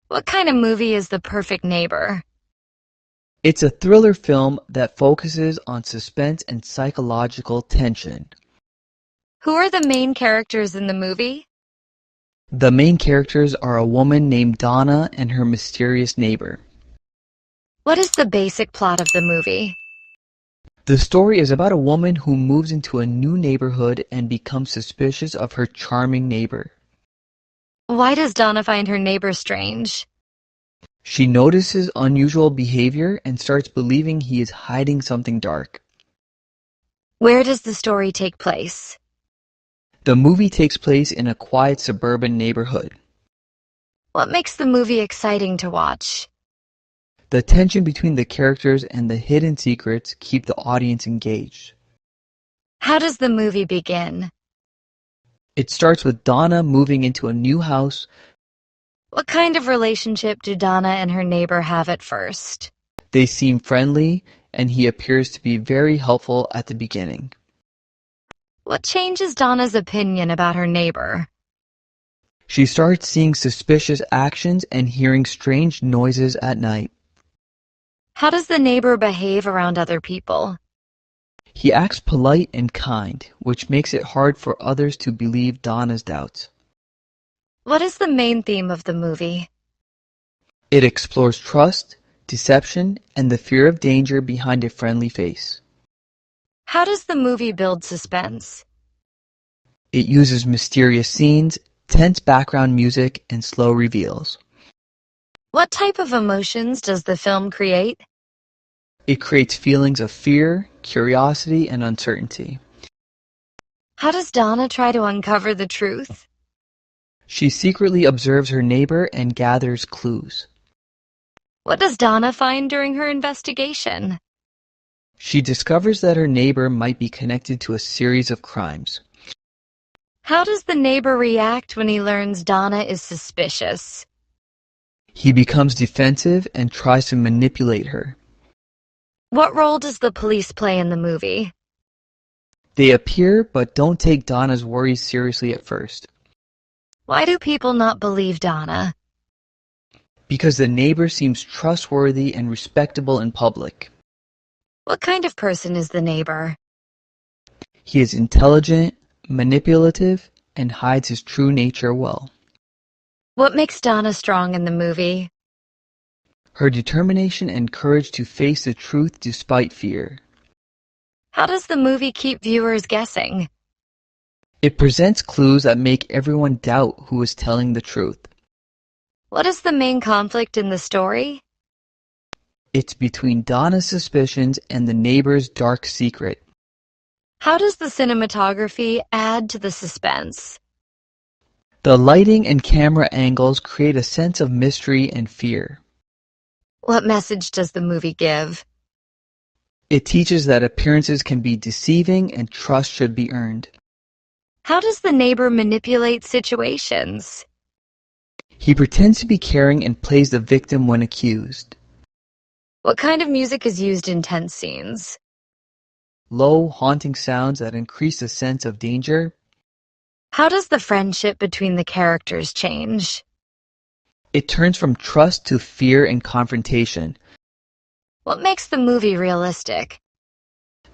What kind of movie is The Perfect Neighbor? It's a thriller film that focuses on suspense and psychological tension. Who are the main characters in the movie? The main characters are a woman named Donna and her mysterious neighbor. What is the basic plot of the movie? The story is about a woman who moves into a new neighborhood and becomes suspicious of her charming neighbor. Why does Donna find her neighbor strange? She notices unusual behavior and starts believing he is hiding something dark. Where does the story take place? The movie takes place in a quiet suburban neighborhood. What makes the movie exciting to watch? The tension between the characters and the hidden secrets keep the audience engaged. How does the movie begin? It starts with Donna moving into a new house. What kind of relationship do Donna and her neighbor have at first? They seem friendly, and he appears to be very helpful at the beginning. What changes Donna's opinion about her neighbor? She starts seeing suspicious actions and hearing strange noises at night. How does the neighbor behave around other people? He acts polite and kind, which makes it hard for others to believe Donna's doubts. What is the main theme of the movie? It explores trust, deception, and the fear of danger behind a friendly face. How does the movie build suspense? It uses mysterious scenes, tense background music, and slow reveals. What type of emotions does the film create? It creates feelings of fear, curiosity, and uncertainty. How does Donna try to uncover the truth? She secretly observes her neighbor and gathers clues. What does Donna find during her investigation? She discovers that her neighbor might be connected to a series of crimes. How does the neighbor react when he learns Donna is suspicious? He becomes defensive and tries to manipulate her. What role does the police play in the movie? They appear but don't take Donna's worries seriously at first. Why do people not believe Donna? Because the neighbor seems trustworthy and respectable in public. What kind of person is the neighbor? He is intelligent, manipulative, and hides his true nature well. What makes Donna strong in the movie? Her determination and courage to face the truth despite fear. How does the movie keep viewers guessing? It presents clues that make everyone doubt who is telling the truth. What is the main conflict in the story? It's between Donna's suspicions and the neighbor's dark secret. How does the cinematography add to the suspense? The lighting and camera angles create a sense of mystery and fear. What message does the movie give? It teaches that appearances can be deceiving and trust should be earned. How does the neighbor manipulate situations? He pretends to be caring and plays the victim when accused. What kind of music is used in tense scenes? Low, haunting sounds that increase the sense of danger. How does the friendship between the characters change? It turns from trust to fear and confrontation. What makes the movie realistic?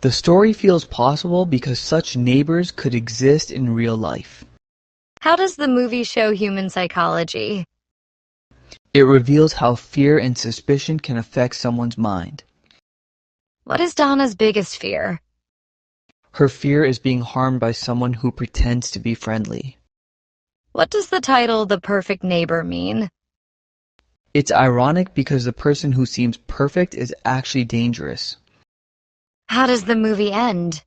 The story feels possible because such neighbors could exist in real life. How does the movie show human psychology? It reveals how fear and suspicion can affect someone's mind. What is Donna's biggest fear? Her fear is being harmed by someone who pretends to be friendly. What does the title The Perfect Neighbor mean? It's ironic because the person who seems perfect is actually dangerous. How does the movie end?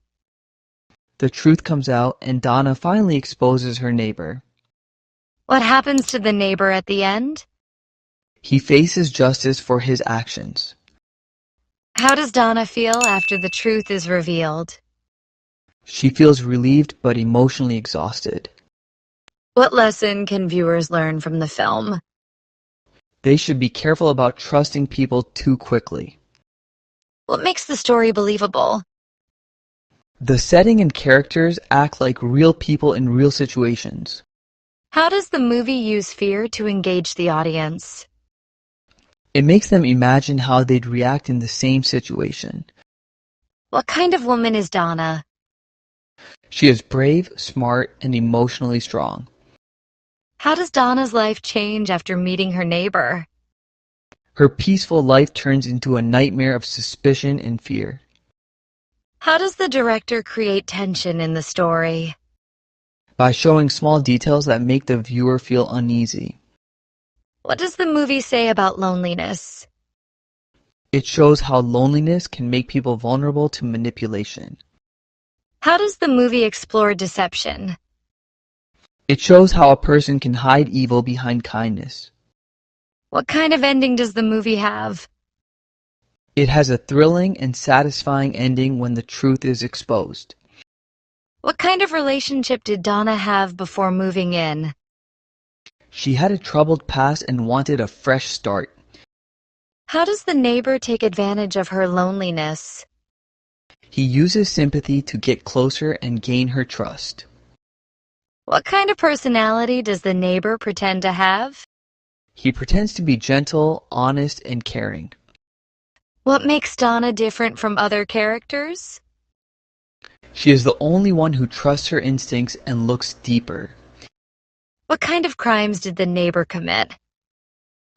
The truth comes out and Donna finally exposes her neighbor. What happens to the neighbor at the end? He faces justice for his actions. How does Donna feel after the truth is revealed? She feels relieved but emotionally exhausted. What lesson can viewers learn from the film? They should be careful about trusting people too quickly. What makes the story believable? The setting and characters act like real people in real situations. How does the movie use fear to engage the audience? It makes them imagine how they'd react in the same situation. What kind of woman is Donna? She is brave, smart, and emotionally strong. How does Donna's life change after meeting her neighbor? Her peaceful life turns into a nightmare of suspicion and fear. How does the director create tension in the story? By showing small details that make the viewer feel uneasy. What does the movie say about loneliness? It shows how loneliness can make people vulnerable to manipulation. How does the movie explore deception? It shows how a person can hide evil behind kindness. What kind of ending does the movie have? It has a thrilling and satisfying ending when the truth is exposed. What kind of relationship did Donna have before moving in? She had a troubled past and wanted a fresh start. How does the neighbor take advantage of her loneliness? He uses sympathy to get closer and gain her trust. What kind of personality does the neighbor pretend to have? He pretends to be gentle, honest, and caring. What makes Donna different from other characters? She is the only one who trusts her instincts and looks deeper. What kind of crimes did the neighbor commit?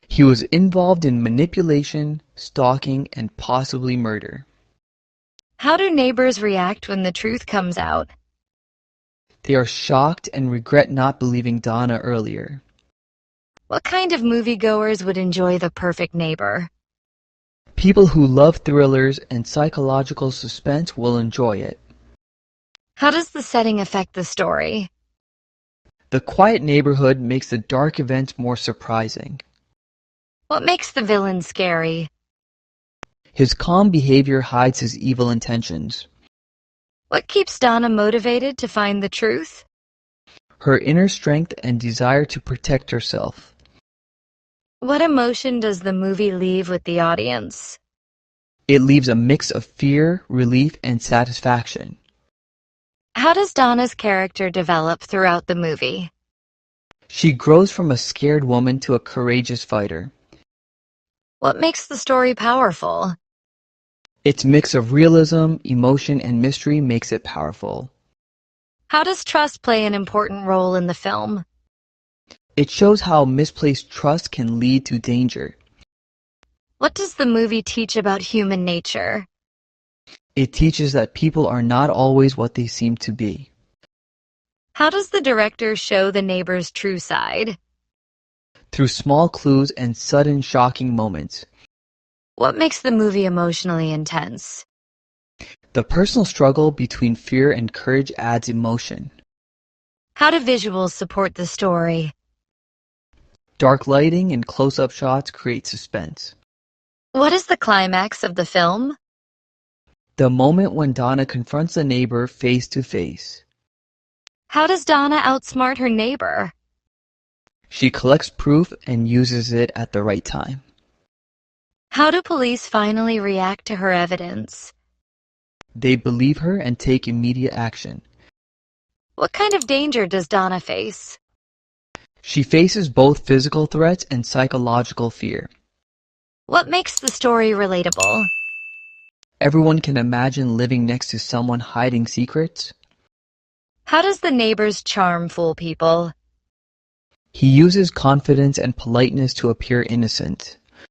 He was involved in manipulation, stalking, and possibly murder. How do neighbors react when the truth comes out? They are shocked and regret not believing Donna earlier. What kind of moviegoers would enjoy The Perfect Neighbor? People who love thrillers and psychological suspense will enjoy it. How does the setting affect the story? The quiet neighborhood makes the dark events more surprising. What makes the villain scary? His calm behavior hides his evil intentions. What keeps Donna motivated to find the truth? Her inner strength and desire to protect herself. What emotion does the movie leave with the audience? It leaves a mix of fear, relief, and satisfaction. How does Donna's character develop throughout the movie? She grows from a scared woman to a courageous fighter. What makes the story powerful? Its mix of realism, emotion, and mystery makes it powerful. How does trust play an important role in the film? It shows how misplaced trust can lead to danger. What does the movie teach about human nature? It teaches that people are not always what they seem to be. How does the director show the neighbor's true side? Through small clues and sudden shocking moments. What makes the movie emotionally intense? The personal struggle between fear and courage adds emotion. How do visuals support the story? Dark lighting and close-up shots create suspense. What is the climax of the film? The moment when Donna confronts the neighbor face to face. How does Donna outsmart her neighbor? She collects proof and uses it at the right time. How do police finally react to her evidence? They believe her and take immediate action. What kind of danger does Donna face? She faces both physical threats and psychological fear. What makes the story relatable? Everyone can imagine living next to someone hiding secrets. How does the neighbor's charm fool people? He uses confidence and politeness to appear innocent.